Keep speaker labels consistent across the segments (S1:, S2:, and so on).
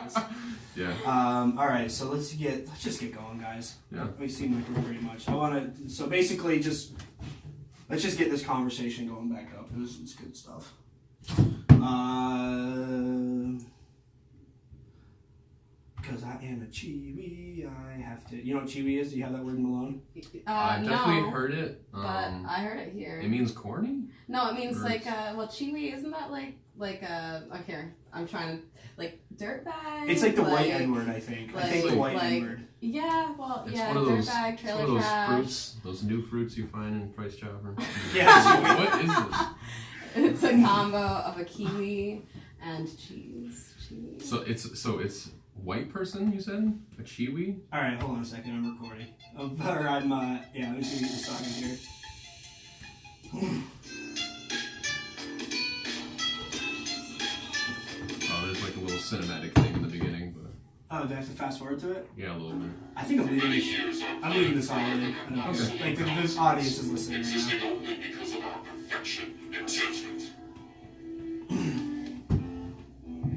S1: guys.
S2: Yeah.
S1: All right, so let's just get going, guys.
S2: Yeah.
S1: We seem like we're pretty much. So basically, let's just get this conversation going back up. It's good stuff. Because I am a Chiwi, I have to. You know what Chiwi is? Do you have that word in Malone?
S2: I've definitely heard it.
S3: But I heard it here.
S2: It means corny?
S3: No, it means Chiwi, isn't that here, I'm trying to, dirtbag?
S1: It's like the white N-word, I think. I think the white N-word.
S3: Yeah, well,
S2: it's
S3: yeah,
S2: one of those,
S3: dirtbag, trailer
S2: it's one of those
S3: trash.
S2: fruits, those new fruits you find in Price Chopper.
S1: Yeah.
S2: What is this?
S3: It's a combo of a kiwi and cheese.
S2: So it's white person, you said? A Chiwi?
S1: Alright, hold on a second, I'm recording. Let me see what this song is here.
S2: Oh, there's like a little cinematic thing in the beginning, but...
S1: Oh, do I have to fast forward to it?
S2: Yeah, a little bit.
S1: I think I'm leaving this on already.
S2: Okay.
S1: Like, the audience is listening right now.
S4: Only because of our perfection and judgment.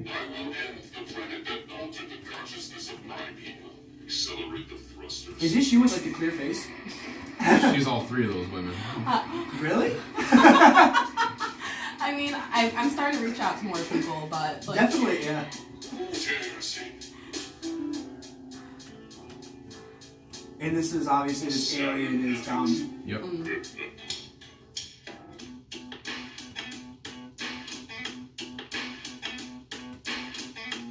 S4: I will end the planet that altered the consciousness of my people. Accelerate the thrusters.
S1: Is this you with like a clear face?
S2: She's all three of those women.
S1: Really?
S3: I mean, I'm starting to reach out to more people, but...
S1: Definitely, yeah. And this is obviously this alien is dumb.
S2: Yep.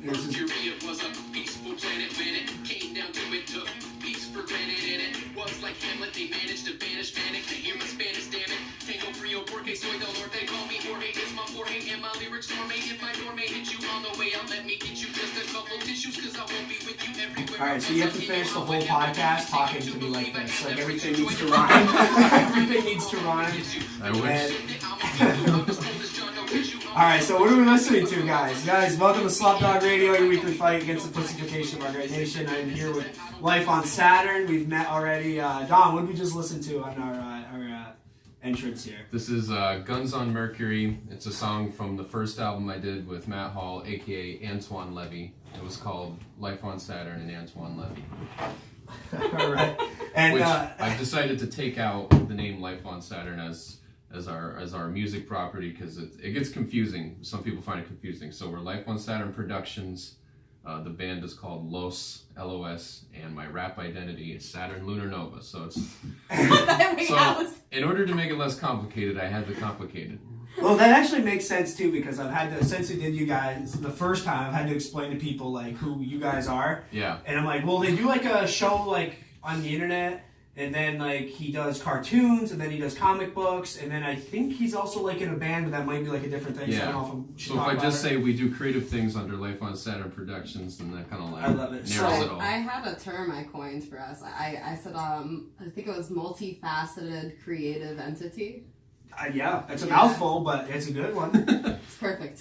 S5: Mercury was a peaceful planet when it came down to it, took peace for granted, and it was like Hamlet, they managed to banish panic. They hear my Spanish, damn it. Tengo frio porque soy del norte, call me Jorge, it's my forehead, and my lyrics gourmet. If my door may hit you on the way out, let me get you just a couple tissues, cause I won't be with you everywhere.
S1: Alright, so you have to finish the whole podcast talking to me like this. Like everything needs to rhyme. Everything needs to rhyme.
S2: I wish.
S1: Alright, so what are we listening to, guys? Guys, welcome to Slopdog Radio, your weekly fight against the pussification of our great nation. I'm here with Life on Saturn. We've met already. Don, what did we just listen to on our entrance here?
S2: This is Guns on Mercury. It's a song from the first album I did with Matt Hall, aka Antoine Levy. It was called Life on Saturn and Antoine Levy.
S1: Alright. And
S2: which I've decided to take out the name Life on Saturn as our music property because it gets confusing. Some people find it confusing. So we're Life on Saturn Productions. The band is called Los, L-O-S, and my rap identity is Saturn Lunar Nova. So it's in order to make it less complicated, I had to complicate it.
S1: Well, that actually makes sense too because I've had to, since we did you guys the first time, I've had to explain to people like who you guys are.
S2: Yeah.
S1: And I'm like, well, they do like a show like on the internet. And then, like, he does cartoons, and then he does comic books, and then I think he's also, like, in a band, but that might be, like, a different thing.
S2: Yeah.
S1: So I don't know if I should
S2: so if
S1: talk
S2: I
S1: about
S2: just
S1: it.
S2: say we do creative things under Life on Saturn Productions, then that kind of, like,
S1: I love it.
S2: narrows it all.
S3: I had a term I coined for us. I said, I think it was multifaceted creative entity.
S1: Yeah, it's a mouthful, but it's a good one.
S3: It's perfect.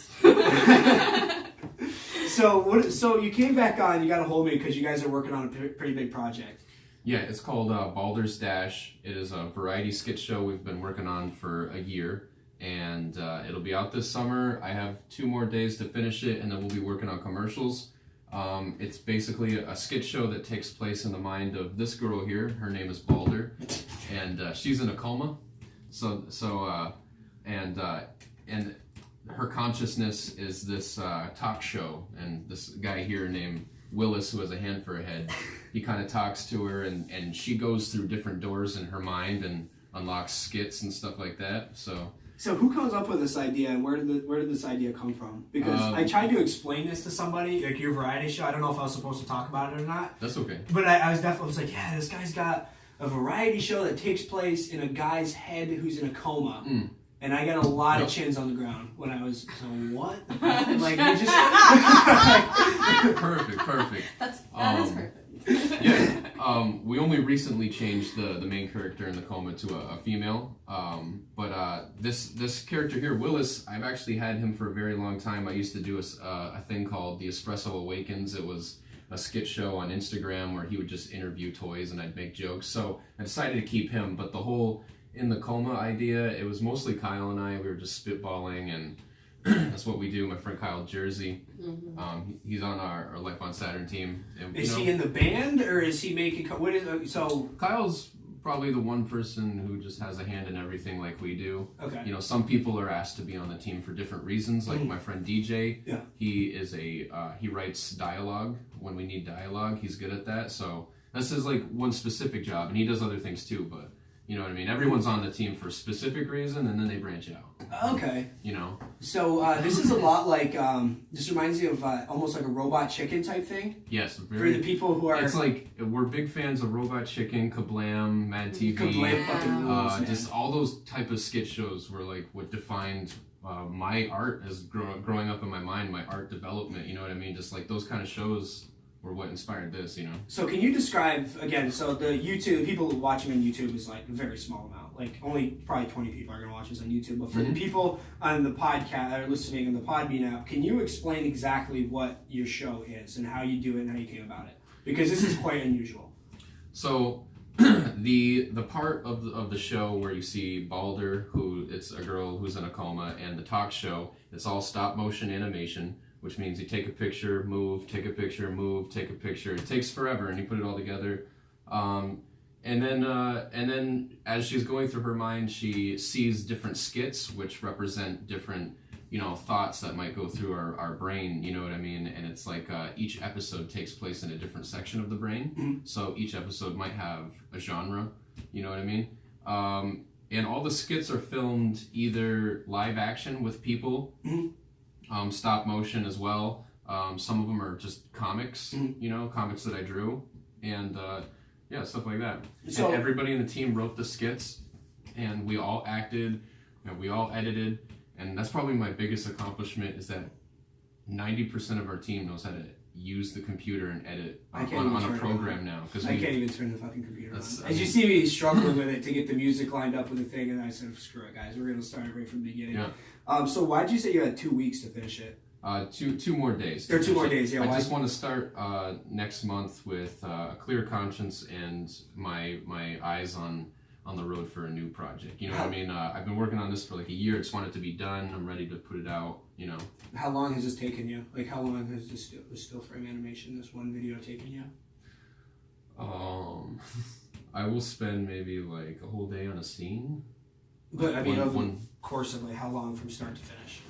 S1: So you came back on, you got a hold of me because you guys are working on a pretty big project.
S2: Yeah, it's called Balder's Dash. It is a variety skit show we've been working on for a year, and it'll be out this summer. I have 2 more days to finish it, and then we'll be working on commercials. It's basically a skit show that takes place in the mind of this girl here. Her name is Balder, and she's in a coma. And her consciousness is this talk show, and this guy here named Willis, who has a hand for a head, he kind of talks to her, and she goes through different doors in her mind and unlocks skits and stuff like that. So
S1: who comes up with this idea, and where did this idea come from? Because I tried to explain this to somebody, like your variety show. I don't know if I was supposed to talk about it or not.
S2: That's okay.
S1: But I was like, yeah, this guy's got a variety show that takes place in a guy's head who's in a coma.
S2: Mm.
S1: And I got a lot of chins on the ground when I was, so what? Like, you just...
S2: Perfect.
S3: That is perfect.
S2: Yeah, we only recently changed the main character in the coma to a female, but this character here, Willis, I've actually had him for a very long time. I used to do a thing called The Espresso Awakens. It was a skit show on Instagram where he would just interview toys and I'd make jokes, so I decided to keep him, but the whole in the coma idea, it was mostly Kyle and I. We were just spitballing, and That's what we do. My friend Kyle Jersey, he's on our Life on Saturn team. And,
S1: Is he in the band, or is he making? What is so?
S2: Kyle's probably the one person who just has a hand in everything like we do.
S1: Okay.
S2: You know, some people are asked to be on the team for different reasons. Like my friend DJ,
S1: Yeah.
S2: he is he writes dialogue when we need dialogue. He's good at that. So this is like one specific job, and he does other things too. But you know what I mean? Everyone's on the team for a specific reason, and then they branch out.
S1: Okay.
S2: You know?
S1: So this is a lot like, this reminds me of almost like a Robot Chicken type thing.
S2: Yes,
S1: For the people who are...
S2: It's like, we're big fans of Robot Chicken, Kablam, Mad TV.
S1: Kablam fucking rules, man.
S2: Just all those type of skit shows were like what defined my art as growing up in my mind, my art development, you know what I mean? Just like those kind of shows were what inspired this, you know?
S1: So can you describe, again, so the YouTube, people watching on YouTube is like a very small amount. Like only probably 20 people are going to watch this on YouTube. But for the people on the podcast or listening in the Podbean app, can you explain exactly what your show is and how you do it and how you came about it? Because this is quite unusual.
S2: So the part of the show where you see Balder, who it's a girl who's in a coma, and the talk show, it's all stop motion animation, which means you take a picture, move, take a picture, move, take a picture. It takes forever, and you put it all together. And then as she's going through her mind, she sees different skits, which represent different, you know, thoughts that might go through our brain, you know what I mean? And it's like each episode takes place in a different section of the brain. So each episode might have a genre, you know what I mean? And all the skits are filmed either live action with people, stop motion as well. Some of them are just comics, you know, comics that I drew, and yeah, stuff like that.
S1: So,
S2: and everybody in the team wrote the skits, and we all acted, and we all edited, and that's probably my biggest accomplishment is that 90% of our team knows how to use the computer and edit on a program now.
S1: I can't even turn the fucking computer on.
S2: I
S1: As you
S2: mean-
S1: see me struggling with it to get the music lined up with the thing, and I said, screw it, guys, we're going to start it right from the beginning.
S2: Yeah.
S1: So why'd you say you had 2 weeks to finish it?
S2: Two more days.
S1: There are 2 more days, yeah.
S2: I
S1: why?
S2: just want to start next month with a clear conscience and my eyes on the road for a new project. You know what I mean? I've been working on this for like a year. I just want it to be done. I'm ready to put it out, you know.
S1: How long has this taken you? Like, how long has this still frame animation, this one video, taken you?
S2: I will spend maybe like a whole day on a scene.
S1: But I mean,
S2: One-
S1: over
S2: one-
S1: the course of like how long from start to finish?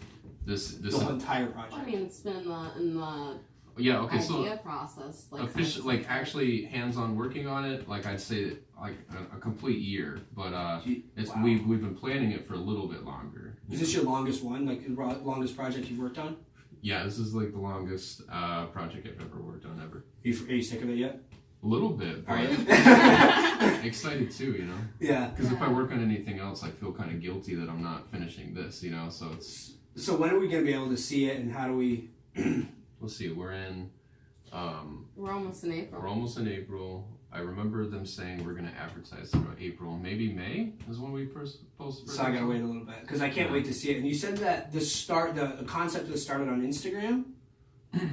S2: This
S1: The whole entire project.
S3: I mean, it's been in the
S2: yeah, okay, so
S3: idea process. Like,
S2: official, like actually hands-on working on it, like I'd say like a complete year, but it's
S1: Wow.
S2: we've been planning it for a little bit longer.
S1: Is this your longest one? Like the longest project you've worked on?
S2: Yeah, this is like the longest project I've ever worked on ever.
S1: Are you sick of it yet?
S2: A little bit,
S1: Are
S2: but
S1: you?
S2: excited too, you know.
S1: Yeah.
S2: Because if I work on anything else, I feel kind of guilty that I'm not finishing this, you know. So it's
S1: So when are we going to be able to see it, and how do we?
S2: we'll see. We're in.
S3: we're almost in April.
S2: We're almost in April. I remember them saying we're going to advertise throughout April. Maybe May is when we post.
S1: So I gotta wait a little bit because I can't wait to see it. And you said that the concept was started on Instagram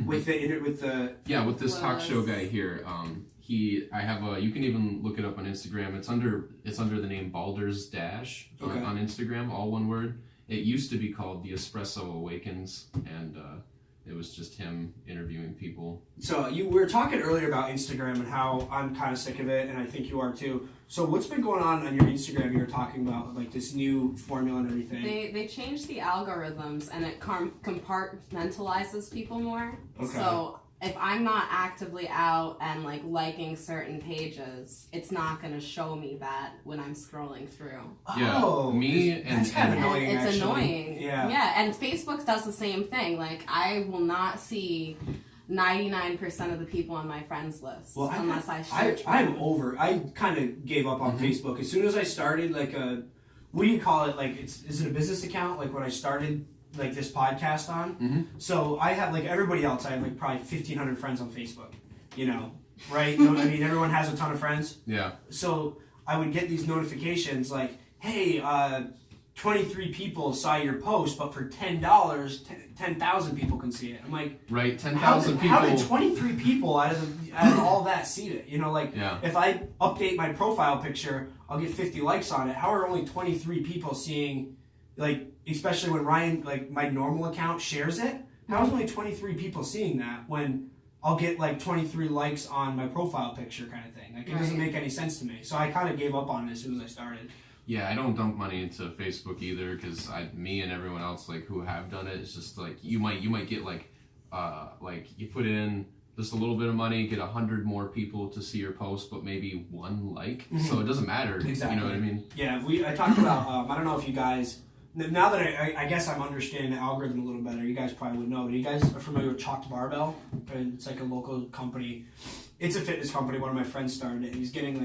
S1: with the
S2: Yeah, with this talk show guy here. You can even look it up on Instagram. It's under the name Baldur's Dash on Instagram, all one word. It used to be called The Espresso Awakens, and it was just him interviewing people.
S1: So we were talking earlier about Instagram and how I'm kind of sick of it, and I think you are too. So what's been going on your Instagram? You were talking about like this new formula and everything.
S3: They changed the algorithms and it compartmentalizes people more.
S1: Okay.
S3: So if I'm not actively out and like liking certain pages, it's not going to show me that when I'm scrolling through.
S2: Yeah,
S1: Oh,
S2: me
S1: that's kind of
S3: And
S1: annoying.
S3: it's
S1: actually.
S3: annoying.
S1: Yeah.
S3: And Facebook does the same thing. Like I will not see 99% of the people on my friends list unless I search.
S1: I'm over. I kind of gave up on Facebook as soon as I started. Like what do you call it? Like is it a business account? Like when I started like this podcast on. So I have like everybody else. I have like probably 1,500 friends on Facebook. You know, right? You know what I mean? Everyone has a ton of friends.
S2: Yeah.
S1: So I would get these notifications like, hey, 23 people saw your post, but for $10, 10,000 people can see it. I'm like,
S2: right, 10,000 people.
S1: How did 23 people out of all that see it? You know, like if I update my profile picture, I'll get 50 likes on it. How are only 23 people seeing like especially when Ryan, like my normal account, shares it. How is only 23 people seeing that when I'll get like 23 likes on my profile picture kind of thing? Like it doesn't make any sense to me. So I kind of gave up on it as soon as I started.
S2: Yeah, I don't dump money into Facebook either because me and everyone else like who have done it, it's just like you might get like you put in just a little bit of money, get 100 more people to see your post, but maybe 1 like. Mm-hmm. So it doesn't matter.
S1: Exactly.
S2: You know what I mean?
S1: Yeah, I talked about. I don't know if you guys. Now that I guess I'm understanding the algorithm a little better, you guys probably would know. But you guys are familiar with Chalked Barbell? And it's like a local company. It's a fitness company. One of my friends started it. And he's getting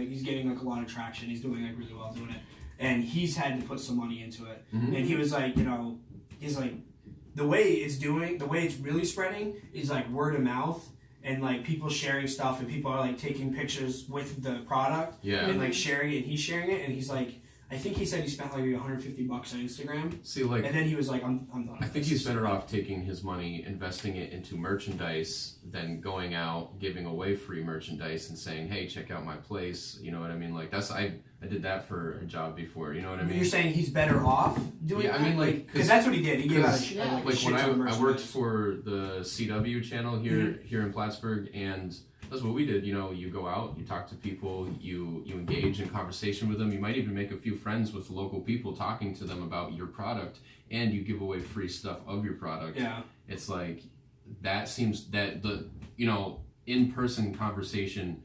S1: like a lot of traction. He's doing like really well doing it. And he's had to put some money into it. Mm-hmm. And he was like, he's like, the way it's really spreading is like word of mouth and like people sharing stuff and people are like taking pictures with the product and like sharing it and he's sharing it and he's like, I think he said he spent like $150 on Instagram.
S2: See, like,
S1: and then he was like, I'm done.
S2: I think he's better off taking his money, investing it into merchandise than going out, giving away free merchandise and saying, hey, check out my place. You know what I mean? Like, I did that for a job before. You know what I mean?
S1: You're saying he's better off doing that?
S2: I mean, like,
S1: because that's what he did. He gave out
S2: like when I worked for the CW channel here in Plattsburgh, and that's what we did. You go out, you talk to people, you engage in conversation with them. You might even make a few friends with local people talking to them about your product, and you give away free stuff of your product. Yeah. It's like, that seems that the, in-person conversation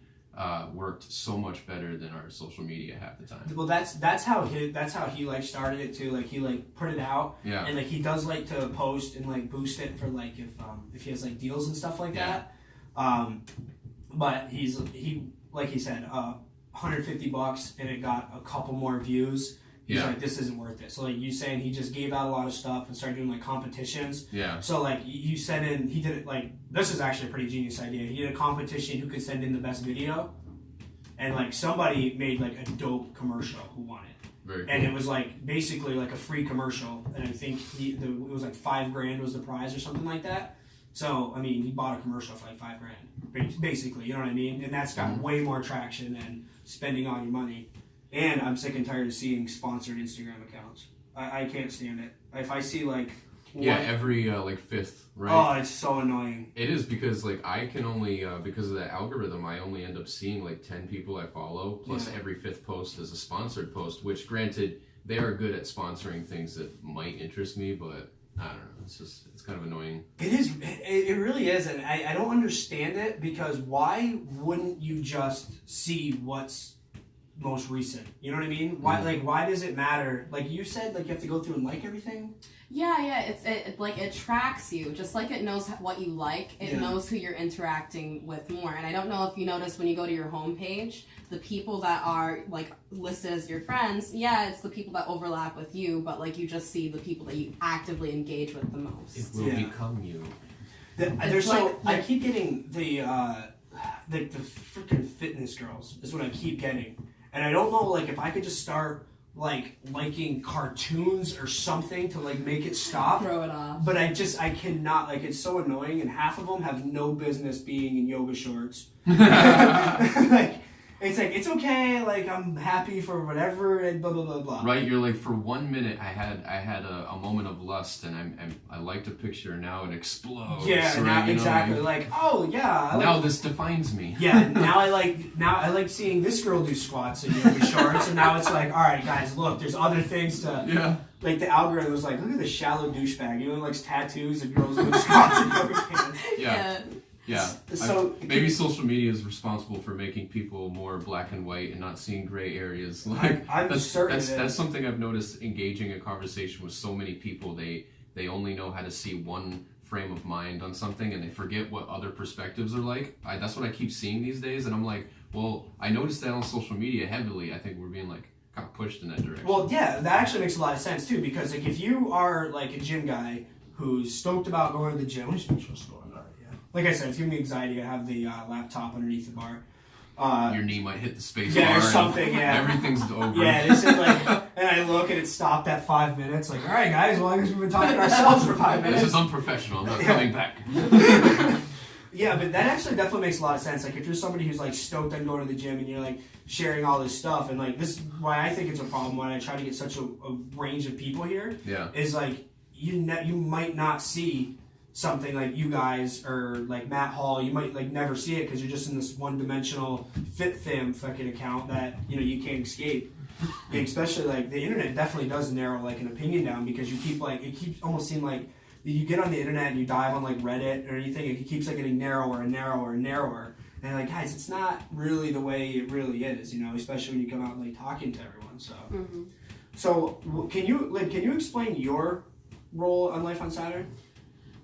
S2: worked so much better than our social media half the time.
S1: Well, that's how he like started it too. Like he like put it out, and like he does like to post and like boost it for like if he has like deals and stuff like that. But he like he said, $150 and it got a couple more views. He's like, this isn't worth it. So like you saying, he just gave out a lot of stuff and started doing like competitions. Yeah. So like you sent in, he did it like, this is actually a pretty genius idea. He did a competition who could send in the best video, and like somebody made like a dope commercial who won it. Very cool. And it was like basically like a free commercial, and I think it was like $5,000 was the prize or something like that. So I mean, he bought a commercial for like $5,000, basically. You know what I mean? And that's got way more traction than spending all your money. And I'm sick and tired of seeing sponsored Instagram accounts. I can't stand it. If I see like
S2: every like fifth, right?
S1: Oh, it's so annoying.
S2: It is, because like I can only because of the algorithm, I only end up seeing like 10 people I follow, plus every fifth post is a sponsored post. Which, granted, they are good at sponsoring things that might interest me, but I don't know. It's kind of annoying.
S1: It is. It really is, and I don't understand it, because why wouldn't you just see what's most recent? You know what I mean? Why does it matter? Like you said, like you have to go through and like everything.
S3: Yeah. It tracks you, just like it knows what you like. It knows who you're interacting with more. And I don't know if you notice when you go to your homepage, the people that are like listed as your friends. Yeah, it's the people that overlap with you, but like you just see the people that you actively engage with the most.
S2: It will become you.
S1: I keep getting the freaking fitness girls is what I keep getting. And I don't know, like, if I could just start, like, liking cartoons or something to, like, make it stop.
S3: Throw it off.
S1: But I cannot, like, it's so annoying, and half of them have no business being in yoga shorts. Like, it's like, it's okay, like, I'm happy for whatever, and blah, blah, blah, blah.
S2: Right, you're like, for 1 minute, I had a moment of lust, and I liked a picture, now it explodes.
S1: Yeah,
S2: right?
S1: Exactly, like, oh, yeah.
S2: Now this defines me.
S1: Yeah, now I like seeing this girl do squats in yoga shorts, and now it's like, all right, guys, look, there's other things to... Yeah. Like, the algorithm was like, look at the shallow douchebag. He only likes tattoos and girls doing squats in yoga pants.
S2: Yeah. Yeah, so maybe social media is responsible for making people more black and white and not seeing gray areas. Like that's something I've noticed engaging in conversation with so many people. They only know how to see one frame of mind on something, and they forget what other perspectives are like. That's what I keep seeing these days, and I'm like, well, I noticed that on social media heavily. I think we're being like kind of pushed in that direction.
S1: Well, yeah, that actually makes a lot of sense too, because like if you are like a gym guy who's stoked about going to the gym, like I said, it's giving me anxiety. I have the laptop underneath the bar.
S2: Your knee might hit the space bar.
S1: Or something,
S2: Everything's over.
S1: Yeah, this is like, and I look and it stopped at 5 minutes. Like, all right, guys, well, I guess we've been talking to ourselves for 5 minutes.
S2: This is unprofessional. I'm not coming back.
S1: Yeah, but that actually definitely makes a lot of sense. Like, if you're somebody who's like stoked on going to the gym and you're like sharing all this stuff, and like this is why I think it's a problem when I try to get such a range of people here.
S2: Yeah.
S1: Is like you might not see something like you guys or like Matt Hall. You might like never see it because you're just in this one-dimensional FitFam fucking account that you can't escape. And especially like the internet definitely does narrow like an opinion down because you keep like it keeps almost seem like you get on the internet and you dive on like Reddit or anything, it keeps like getting narrower and narrower and narrower. And like, guys, it's not really the way it really is, especially when you come out and like talking to everyone. So, so can you explain your role on Life on Saturn?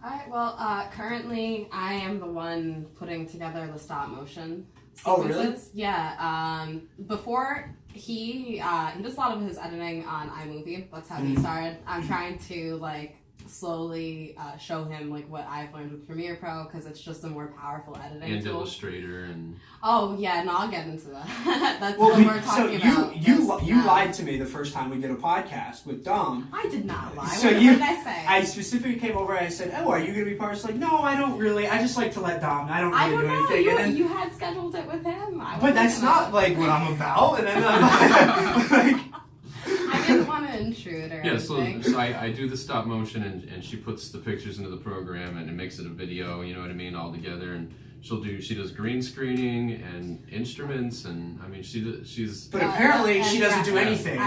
S3: Currently I am the one putting together the stop motion sequences.
S1: Oh, really?
S3: Yeah. Before he does a lot of his editing on iMovie. That's how he started. I'm trying to like slowly show him like what I've learned with Premiere Pro because it's just a more powerful editing
S2: And
S3: tool.
S2: Illustrator and...
S3: Oh yeah, no, I'll get into that. That's what we're talking about.
S1: You lied to me the first time we did a podcast with Dom.
S3: I did not lie.
S1: So
S3: what did I say?
S1: I specifically came over and I said, "Oh, are you going to be part?" She's like, "No, I don't really. I just like to let Dom. I don't really do anything."
S3: You,
S1: and then,
S3: you had scheduled it with him.
S1: but that's not like what I'm about. And then I'm like.
S3: I didn't want to intrude or anything.
S2: So I do the stop motion and she puts the pictures into the program and it makes it a video, you know what I mean, all together. And she does green screening and instruments and I mean she's.
S1: But apparently she doesn't do anything.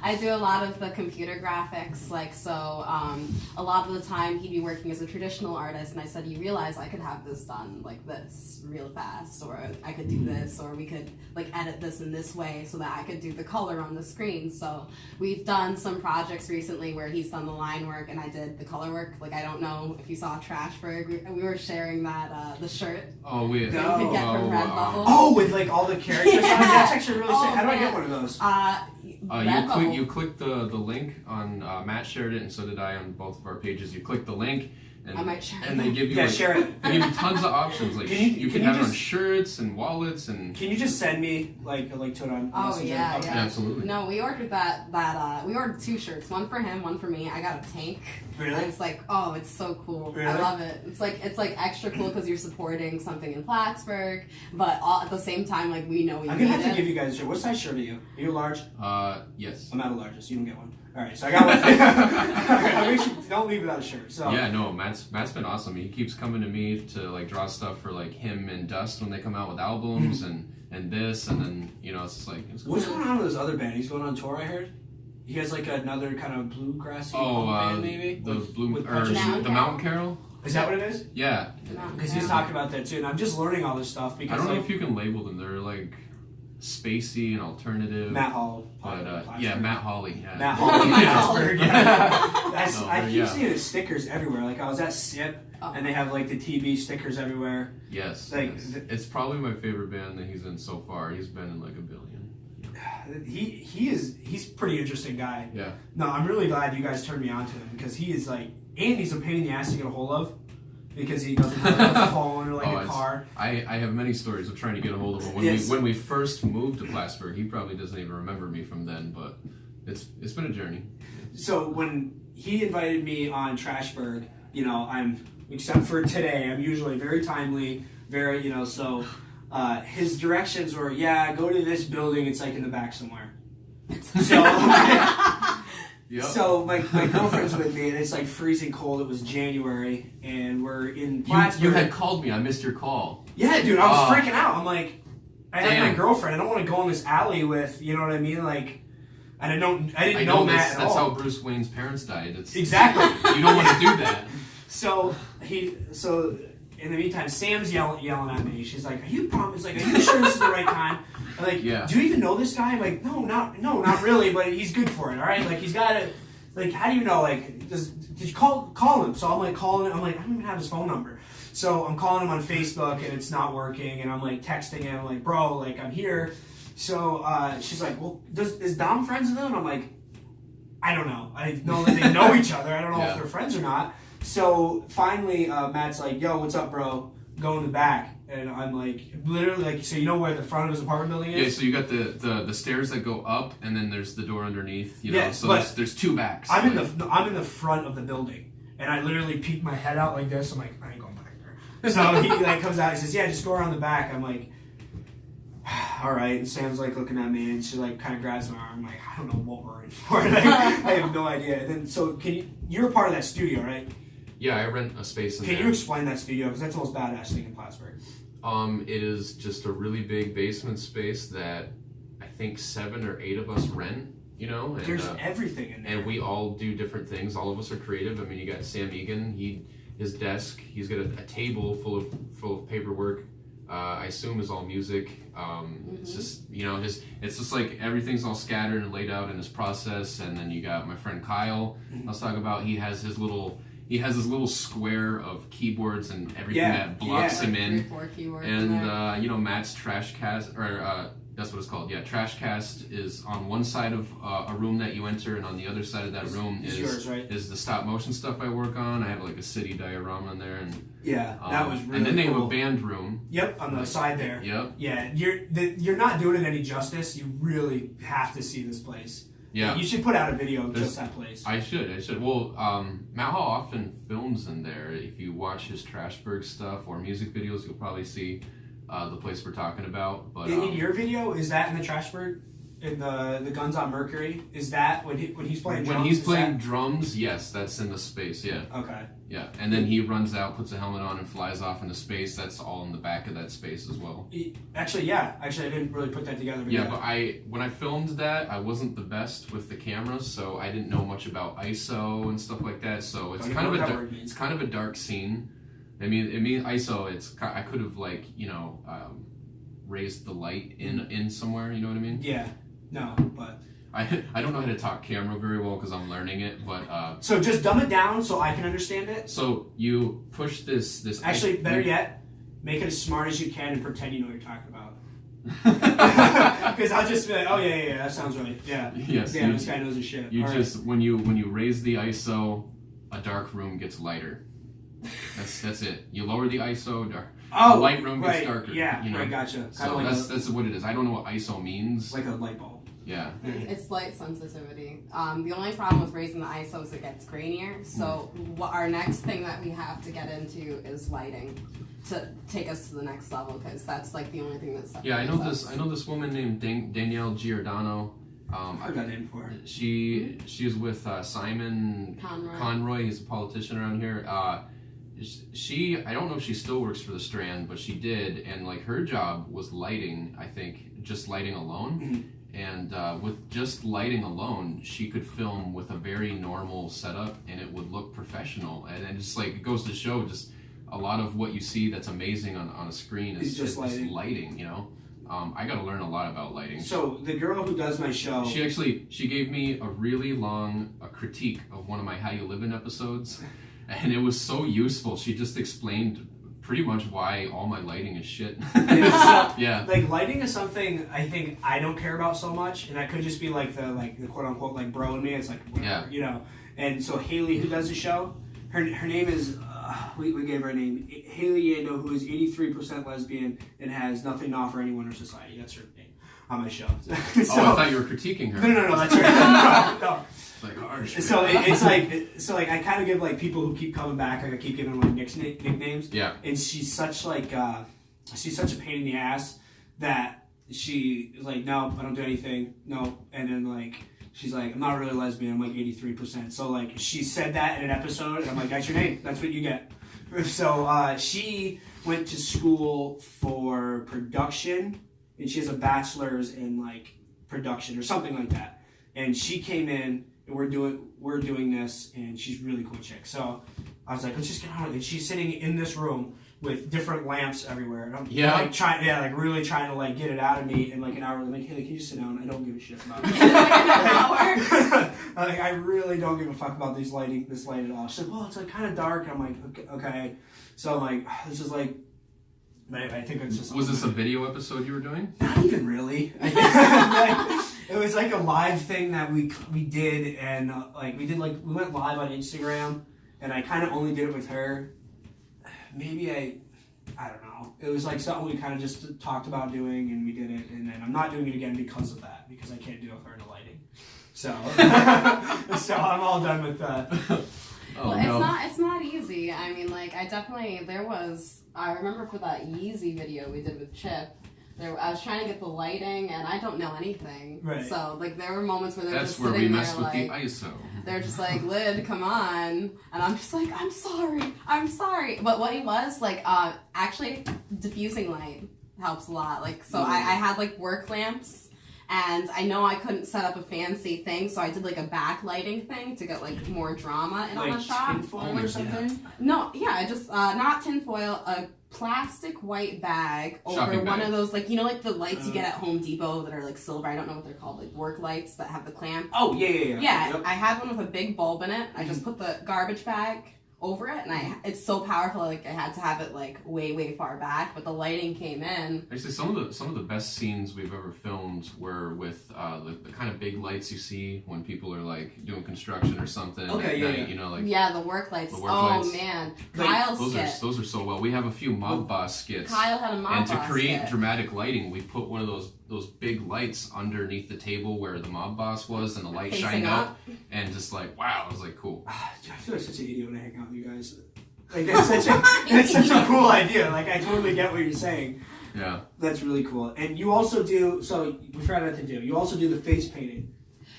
S3: I do a lot of the computer graphics, like so. A lot of the time he'd be working as a traditional artist, and I said, "You realize I could have this done like this real fast, or I could do this, or we could like edit this in this way so that I could do the color on the screen." So we've done some projects recently where he's done the line work and I did the color work. Like I don't know if you saw Trashberg, we were sharing that the shirt.
S2: Oh, we
S3: you could get from Redbubble.
S1: Oh, with like all the characters. That's actually really sick. How do I get one of those?
S2: You click the link on Matt shared it and so did I on both of our pages. You click the link and they give you
S1: share it.
S2: They give you tons of options. Like you can have it on shirts and wallets and.
S1: Can you just send me like a link to it on Messenger?
S3: Yeah,
S1: okay.
S3: yeah,
S2: absolutely.
S3: No, we ordered we ordered 2 shirts, one for him, one for me. I got a tank.
S1: Really?
S3: And it's like, it's so cool.
S1: Really?
S3: I love it. It's like extra cool because you're supporting something in Plattsburgh, but at the same time, like we know we
S1: I'm gonna have to give you guys a shirt. What size shirt are you? Are you large?
S2: Yes.
S1: I'm not a largest. You don't get one. All right, so I got one. Don't leave without a shirt. So
S2: yeah, no, Matt's been awesome. He keeps coming to me to like draw stuff for like him and Dust when they come out with albums and this and then it's just like it's cool.
S1: What's going on with this other band? He's going on tour, I heard. He has like another kind of bluegrassy band, maybe.
S2: The
S1: the
S2: Mountain Carol.
S1: Is that what it is?
S2: Yeah.
S1: Because he's talking about that too, and I'm just learning all this stuff because
S2: I don't know if you can label them. They're like spacey and alternative.
S1: Matt Hall.
S2: But Matt Hawley. Yeah.
S1: Matt Hall.
S3: Matt
S1: Yeah. I keep seeing his stickers everywhere. Like I was at SIP, and they have like the TB stickers everywhere.
S2: Yes.
S1: Like
S2: it's probably my favorite band that he's in so far. He's been in like a billion.
S1: He's a pretty interesting guy.
S2: Yeah.
S1: No, I'm really glad you guys turned me on to him because he is like, and he's a pain in the ass to get a hold of. Because he doesn't have a phone or like a car.
S2: I have many stories of trying to get a hold of him. When we first moved to Plattsburgh, he probably doesn't even remember me from then, but it's been a journey.
S1: So when he invited me on Trashberg, I'm, except for today, I'm usually very timely, very, so his directions were, go to this building, it's like in the back somewhere. So
S2: Yep.
S1: So my girlfriend's with me, and it's like freezing cold. It was January, and we're in Plattsburgh.
S2: You had called me. I missed your call.
S1: Yeah, dude, I was freaking out. I'm like, I have my girlfriend. I don't want to go in this alley with, you know what I mean? Like, and I didn't know Matt at all.
S2: That's how Bruce Wayne's parents died.
S1: Exactly.
S2: You don't want to do that.
S1: So in the meantime, Sam's yelling at me. She's like, "Are you promised? Like, are you sure this is the right time?" I'm like,
S2: yeah.
S1: "Do you even know this guy?" I'm like, no, not really, but he's good for it. All right, like he's got it. Like, how do you know? Like, did you call him? So I'm like calling him. I'm like, I don't even have his phone number. So I'm calling him on Facebook and it's not working. And I'm like texting him, like, bro, like I'm here. So she's like, well, is Dom friends with him? And I'm like, I don't know. I know that they know each other. I don't know if they're friends or not. So finally, Matt's like, yo, what's up, bro? Go in the back. And I'm like, literally, like, so you know where the front of his apartment building is?
S2: Yeah, so you got the stairs that go up, and then there's the door underneath. You know,
S1: yeah,
S2: so there's 2 backs.
S1: I'm in the front of the building, and I literally peek my head out like this. I'm like, I ain't going back there. So he like comes out. He says, "Yeah, just go around the back." I'm like, "All right." And Sam's like looking at me, and she like kind of grabs my arm. I'm like, "I don't know what we're in for." Like, I have no idea. And then so you're a part of that studio, right?
S2: Yeah, I rent a space in there.
S1: Can you explain that studio? Because that's the most badass thing in Plattsburgh.
S2: It is just a really big basement space that I think 7 or 8 of us rent. You know, and,
S1: there's everything in there.
S2: And we all do different things. All of us are creative. I mean, you got Sam Egan. His desk. He's got a table full of paperwork. I assume is all music. It's just it's just like everything's all scattered and laid out in his process. And then you got my friend Kyle. Let's talk about. He has his little square of keyboards and everything that blocks him in.
S3: 3-4 keywords
S2: And Matt's trash cast that's what it's called. Yeah, trash cast is on one side of a room that you enter, and on the other side of that room is
S1: yours, right?
S2: Is the stop motion stuff I work on. I have like a city diorama in there, and
S1: that was really.
S2: And then they
S1: cool.
S2: have a band room.
S1: Yep, on the side there.
S2: Yep.
S1: Yeah, you're not doing it any justice. You really have to see this place.
S2: Yeah.
S1: You should put out a video of just that place.
S2: I should. Well, Matt Hall often films in there. If you watch his Trashburg stuff or music videos, you'll probably see the place we're talking about. But
S1: in your video, is that in the Trashburg? In the Guns on Mercury? Is that when he's playing drums?
S2: When he's playing drums, yes, that's in the space, yeah.
S1: Okay.
S2: Yeah, and then he runs out, puts a helmet on, and flies off into space. That's all in the back of that space as well.
S1: Actually, I didn't really put that together.
S2: But when I filmed that, I wasn't the best with the cameras, so I didn't know much about ISO and stuff like that. So it's kind of a dark scene. I mean ISO. I could have raised the light in somewhere. You know what I mean?
S1: Yeah. No, but
S2: I don't know how to talk camera very well because I'm learning it, but
S1: so just dumb it down so I can understand it.
S2: So you push this.
S1: Actually, better yet, make it as smart as you can and pretend you know what you're talking about. Because I'll just be like, oh yeah, that sounds right. Yeah.
S2: Yes.
S1: Yeah, this guy knows his shit.
S2: You when you raise the ISO, a dark room gets lighter. That's it. You lower the ISO, the light room gets darker.
S1: Yeah,
S2: you know?
S1: Right, gotcha.
S2: So that's what it is. I don't know what ISO means.
S1: Like a light bulb.
S2: Yeah.
S3: It's light sensitivity. The only problem with raising the ISO is it gets grainier. So our next thing that we have to get into is lighting to take us to the next level, because that's like the only thing that's.
S2: Yeah, I know this woman named Danielle Giordano.
S1: I heard that name before.
S2: She is with Simon Conroy. He's a politician around here. I don't know if she still works for the Strand, but she did, and like her job was lighting. I think just lighting alone.
S1: Mm-hmm.
S2: And with just lighting alone, she could film with a very normal setup, and it would look professional. And just like it goes to show, just a lot of what you see that's amazing on a screen is just lighting. You know, I got to learn a lot about lighting.
S1: So the girl who does my show,
S2: she gave me a really long critique of one of my How You Livin' episodes, and it was so useful. She just explained pretty much why all my lighting is shit. Yeah.
S1: Like lighting is something I think I don't care about so much, and that could just be like the quote unquote like bro in me. It's like whatever, you know. And so Haley, who does the show, her name is we gave her a name, Haley Yando, who is 83% lesbian and has nothing to offer anyone or society. That's her name on my show. So,
S2: I thought you were critiquing her.
S1: No, that's right. No.
S2: Like harsh.
S1: So it's like I kind of give like people who keep coming back, like I keep giving them like nicknames.
S2: Yeah.
S1: And she's such a pain in the ass that she is like, no, I don't do anything, no, and then like she's like, I'm not really lesbian, I'm like 83%. So like she said that in an episode, and I'm like, that's your name, that's what you get. So she went to school for production, and she has a bachelor's in like production or something like that. And she came in. And we're doing this, and she's a really cool chick. So I was like, let's just get on it. And she's sitting in this room with different lamps everywhere. And I'm really trying to like get it out of me in like an hour. I'm like, Haley, can you just sit down? I don't give a shit about it. Like I really don't give a fuck about this light at all. She's like, well, it's like kind of dark. I'm like, okay. So I'm like, this is like. I think it's just.
S2: Was this a video episode you were doing?
S1: Not even really. It was like a live thing that we did, and we went live on Instagram, and I kind of only did it with her. Maybe I don't know. It was like something we kind of just talked about doing, and we did it, and then I'm not doing it again because of that, because I can't do it with her in the lighting. So, so I'm all done with that.
S2: Oh
S3: Well,
S2: no.
S3: it's not easy. I mean, like, I remember for that Yeezy video we did with Chip, I was trying to get the lighting, and I don't know anything.
S1: Right.
S3: So, like, there were moments where they're
S2: That's
S3: just
S2: where
S3: sitting
S2: we mess
S3: there,
S2: with
S3: like,
S2: the ISO.
S3: they're just like, Lid, come on. And I'm just like, I'm sorry. But what it was, like, actually, diffusing light helps a lot. Like, so I had, like, work lamps, and I know I couldn't set up a fancy thing, so I did, like, a backlighting thing to get, like, more drama in on
S1: Like
S3: the shot.
S1: tinfoil or something?
S3: No, yeah, I just, not tinfoil, a plastic white bag over
S2: Shopping
S3: one
S2: bag.
S3: of those, like, you know, like the lights you get at Home Depot that are, like, silver. I don't know what they're called, like, work lights that have the clamp.
S1: Oh, yeah.
S3: Yeah,
S1: Yep.
S3: I had one with a big bulb in it. I just put the garbage bag over it, and it's so powerful. Like I had to have it like way far back, but the lighting came in.
S2: Actually, some of the best scenes we've ever filmed were with the kind of big lights you see when people are like doing construction or something.
S1: Okay,
S2: at
S1: yeah,
S2: night,
S1: yeah.
S2: You know, like
S3: Yeah, the work lights.
S2: The work
S3: oh
S2: lights.
S3: man,
S1: Like,
S3: Kyle's
S2: those
S3: skit.
S2: are so well. We have a few mob boss skits.
S3: Kyle had a mob
S2: And to
S3: boss
S2: create
S3: skit.
S2: dramatic lighting, we put one of those big lights underneath the table where the mob boss was, and the light
S3: Facing
S2: shined
S3: up.
S2: up, and just like wow, it was like cool.
S1: I feel like such an idiot when I hang out with you guys. Like that's such a cool idea. Like I totally get what you're saying.
S2: Yeah.
S1: That's really cool. And you also do. So we forgot what to do. You also do the face painting.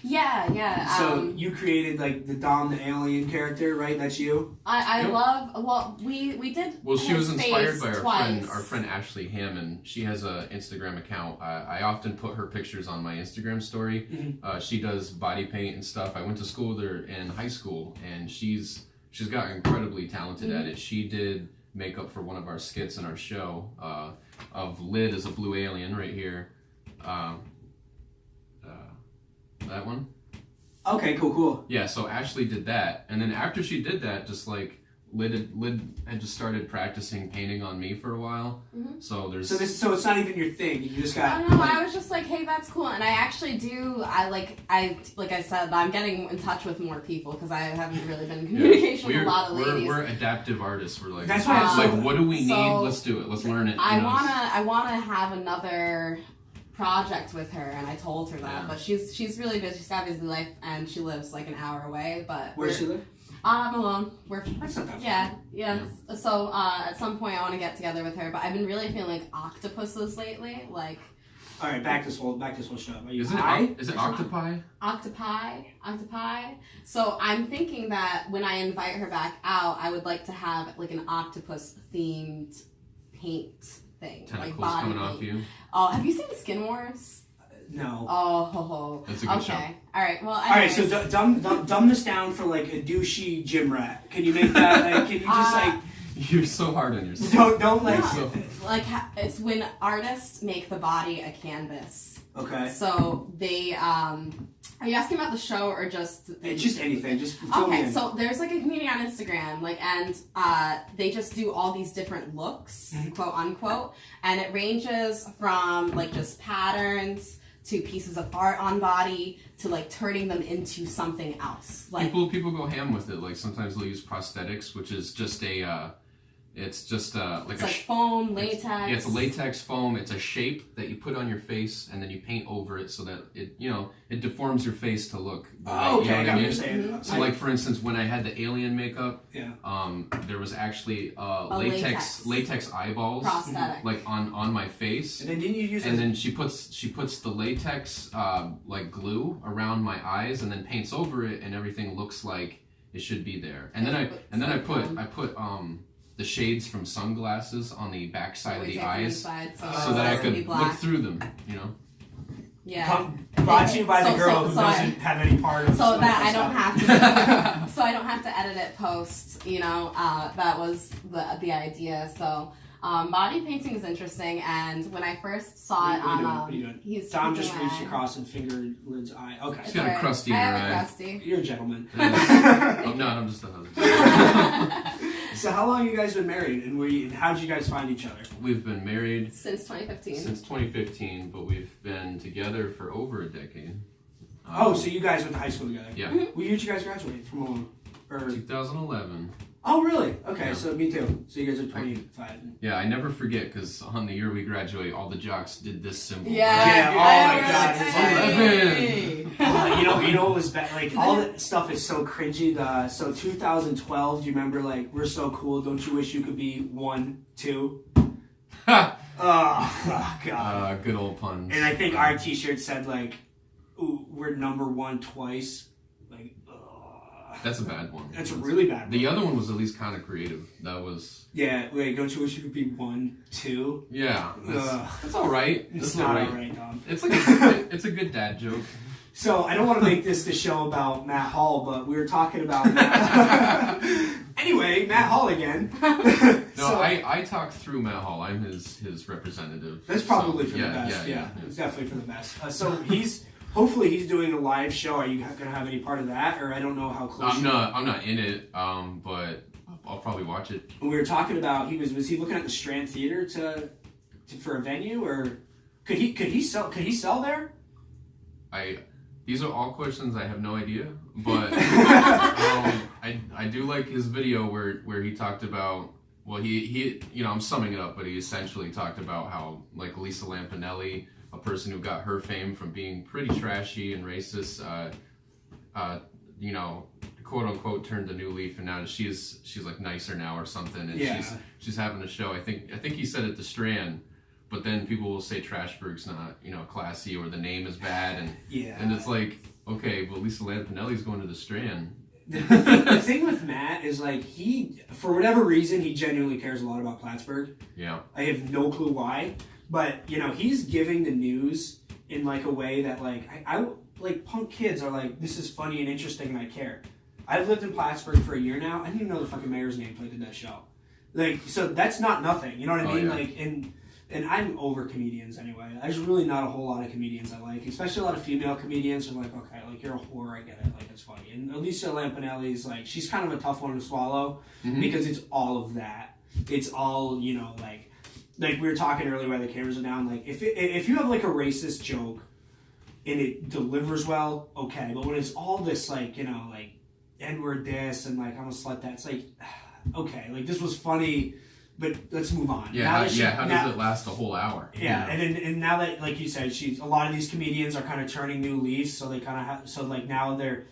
S3: Yeah.
S1: So you created like the Dom the alien character, right? That's you.
S3: I
S2: Yep.
S3: love. Well, we did.
S2: Well, she was
S3: his
S2: inspired
S3: face
S2: by
S3: twice.
S2: our friend Ashley Hammond. She has an Instagram account. I often put her pictures on my Instagram story.
S1: Mhm.
S2: She does body paint and stuff. I went to school with her in high school, and she's got incredibly talented at it. She did makeup for one of our skits in our show of Lid as a blue alien right here. That one.
S1: Okay, cool.
S2: Yeah, so Ashley did that, and then after she did that, just like Lid had just started practicing painting on me for a while.
S3: Mhm.
S2: So there's
S1: So it's not even your thing. You just got.
S3: Oh no, I was just like, hey, that's cool, and I actually do. Like I said, I'm getting in touch with more people because I haven't really been in communication with a lot of ladies.
S2: We're adaptive artists. We're like,
S1: That's why
S3: it's
S2: like
S1: so-
S2: what do we need?
S3: so
S2: Let's do it. Let's learn it.
S3: I
S2: you know?
S3: wanna have another project with her, and I told her that,
S2: Yeah.
S3: but she's really busy. She's got a busy life, and she lives like an hour away. But
S1: Where does she live?
S3: I'm alone.
S1: That's not that far.
S3: Yeah. So at some point, I want to get together with her. But I've been really feeling like octopuses lately, like
S1: All right, back this whole show. Are you
S2: Is it
S1: high?
S2: is it octopi?
S3: octopi. So I'm thinking that when I invite her back out, I would like to have like an octopus themed paint thing, like
S2: Tentacles
S3: body
S2: coming
S3: paint.
S2: off you.
S3: Oh, have you seen Skin Wars?
S1: No.
S3: Oh, ho, ho.
S2: That's a good
S3: okay.
S2: show.
S3: All right. Well,
S1: All right, so
S3: anyways.
S1: dumb this down for like a douchey gym rat. Can you make that? Like, can you just like
S2: You're so hard on yourself.
S1: don't like?
S3: No. Like it's when artists make the body a canvas.
S1: Okay.
S3: So they are you asking about the show or just
S1: It's just anything. Just fill me
S3: okay,
S1: in.
S3: so there's like a community on Instagram, like, and they just do all these different looks, quote unquote, and it ranges from like just patterns to pieces of art on body to like turning them into something else. Like
S2: People go ham with it. Like sometimes they'll use prosthetics, which is just a it's just like
S3: it's
S2: a
S3: like foam, latex.
S2: Yeah, it's a latex foam. It's a shape that you put on your face, and then you paint over it so that it deforms your face to look. The way,
S1: Oh, okay,
S2: you know
S1: I
S2: what
S1: got
S2: I
S1: what
S2: mean?
S1: you're saying.
S2: So, like for instance, when I had the alien makeup,
S1: Yeah.
S2: there was actually
S3: A
S2: latex eyeballs,
S3: prosthetic.
S2: like on my face.
S1: And then didn't you use?
S2: And then she puts the latex like glue around my eyes, and then paints over it, and everything looks like it should be there. And then I put the shades from sunglasses on the back side of the eyes, so that I could look through them. You know.
S3: Yeah.
S1: Brought to you by the
S3: So-
S1: girl
S3: so-
S1: who
S3: so
S1: doesn't have any part of.
S3: So
S1: some
S3: that
S1: of
S3: I
S1: stuff.
S3: don't have to, so I don't have to edit it post. You know, that was the idea. So body painting is interesting, and when I first saw it
S1: What
S3: on,
S1: are you doing?
S3: he's
S1: Tom
S3: taking
S1: just
S3: my
S1: reached
S3: eye.
S1: across and fingered Lid's eye. Okay.
S2: She's got a crusty in
S3: I
S2: her
S3: have a
S2: eye.
S3: crusty.
S1: You're a gentleman.
S2: Oh no, I'm just a husband.
S1: So how long you guys been married, and how did you guys find each other?
S2: We've been married
S3: Since 2015.
S2: since 2015, but we've been together for over a decade.
S1: Oh, so you guys went to high school together?
S2: Yeah.
S1: What year did you guys graduate from? Or
S2: 2011.
S1: Oh, really? Okay,
S2: Yeah.
S1: so me too. So you guys are 25.
S2: Yeah, I never forget because on the year we graduate, all the jocks did this symbol.
S1: Yeah,
S2: right?
S1: oh
S3: I
S1: my
S3: remember
S1: God,
S3: that.
S2: it's
S1: 11. You know what was bad? Like all that stuff is so cringy. So 2012. Do you remember? Like we're so cool. Don't you wish you could be 1, 2? Oh God.
S2: Good old puns.
S1: And I think our T-shirt said like, "Ooh, we're number 1 twice." Like,
S2: That's a bad one.
S1: that's a really bad one.
S2: The other one was at least kind of creative. That was.
S1: Yeah. Wait, don't you wish you could be 1, 2?
S2: Yeah.
S1: Ugh.
S2: That's all right.
S1: It's
S2: That's
S1: not
S2: all right.
S1: alright, Dom.
S2: It's like it's a good dad joke.
S1: So I don't want to make this the show about Matt Hall, but we were talking about Matt. Anyway, Matt Hall again.
S2: No, I talk through Matt Hall. I'm his representative.
S1: That's probably
S2: So,
S1: for the best. Yeah,
S2: yeah.
S1: it's definitely for the best. So hopefully he's doing a live show. Are you gonna have any part of that, or I don't know how close?
S2: I'm not in it. But I'll probably watch it.
S1: We were talking about was he looking at the Strand Theater to for a venue, or could he sell there?
S2: These are all questions I have no idea, but I do like his video where he talked about, well, he I'm summing it up, but he essentially talked about how like Lisa Lampanelli, a person who got her fame from being pretty trashy and racist, quote unquote turned a new leaf, and now she's like nicer now or something, and she's having a show. I think he said at the Strand. But then people will say Trashburg's not, classy, or the name is bad, and it's like, okay, but Lisa Lampanelli's going to the Strand.
S1: The thing with Matt is like he, for whatever reason, he genuinely cares a lot about Plattsburgh.
S2: Yeah.
S1: I have no clue why, but he's giving the news in like a way that like I like punk kids are like, this is funny and interesting and I care. I've lived in Plattsburgh for a year now. I didn't even know the fucking mayor's name till I did that show. Like, so that's not nothing. You know what I mean?
S2: Yeah.
S1: Like, and I'm over comedians anyway. There's really not a whole lot of comedians I like, especially a lot of female comedians. I'm like, okay, like you're a whore, I get it, like it's funny. And Alicia Lampanelli's like, she's kind of a tough one to swallow because it's all of that. It's all like we were talking earlier while the cameras are down. Like if you have like a racist joke and it delivers well, okay. But when it's all this like like N-word this and like I'm a slut that, it's like okay, like this was funny. But let's move on.
S2: Yeah, how does it last a whole hour?
S1: Yeah, and now that, like you said, a lot of these comedians are kind of turning new leaves, so they kind of have, so like now they're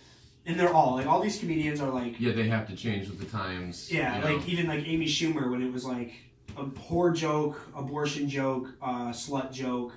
S1: all these comedians are like,
S2: yeah, they have to change with the times.
S1: Yeah, like even like Amy Schumer when it was like a whore joke, abortion joke, slut joke,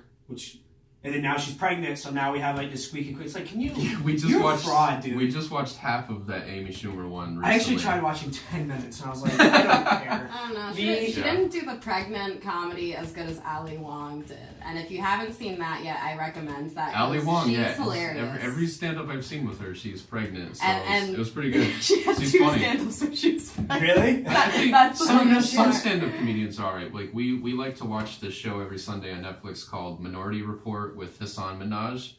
S1: and then now she's pregnant, so now we have like this squeaky clean. It's like, you're a fraud, dude.
S2: We just watched half of that Amy Schumer one recently.
S1: I actually tried watching 10 minutes, and I was like, I don't care.
S3: I don't know. She didn't do the pregnant comedy as good as Ali Wong did. And if you haven't seen that yet, I recommend that.
S2: Ali Wong,
S3: she's
S2: yeah.
S3: hilarious.
S2: Every stand-up I've seen with her, she's pregnant, so
S3: and
S2: it was pretty good.
S3: She had
S2: She's
S3: 2
S2: funny.
S3: stand-ups where she was pregnant.
S1: Really?
S3: That's the
S2: some
S3: funniest part.
S2: stand-up comedians are alright. Like we like to watch this show every Sunday on Netflix called Minority Report with Hassan Minhaj.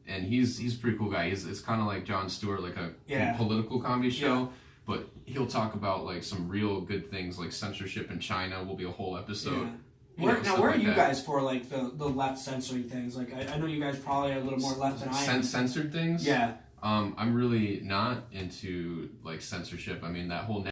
S2: And he's a pretty cool guy. It's kind of like Jon Stewart, like a political comedy show, but he'll talk about like some real good things, like censorship in China will be a whole episode.
S1: Where are you guys for like the left censoring things? Like I know you guys probably are a little more left than I am.
S2: Censored things?
S1: Yeah.
S2: I'm really not into like censorship. I mean that whole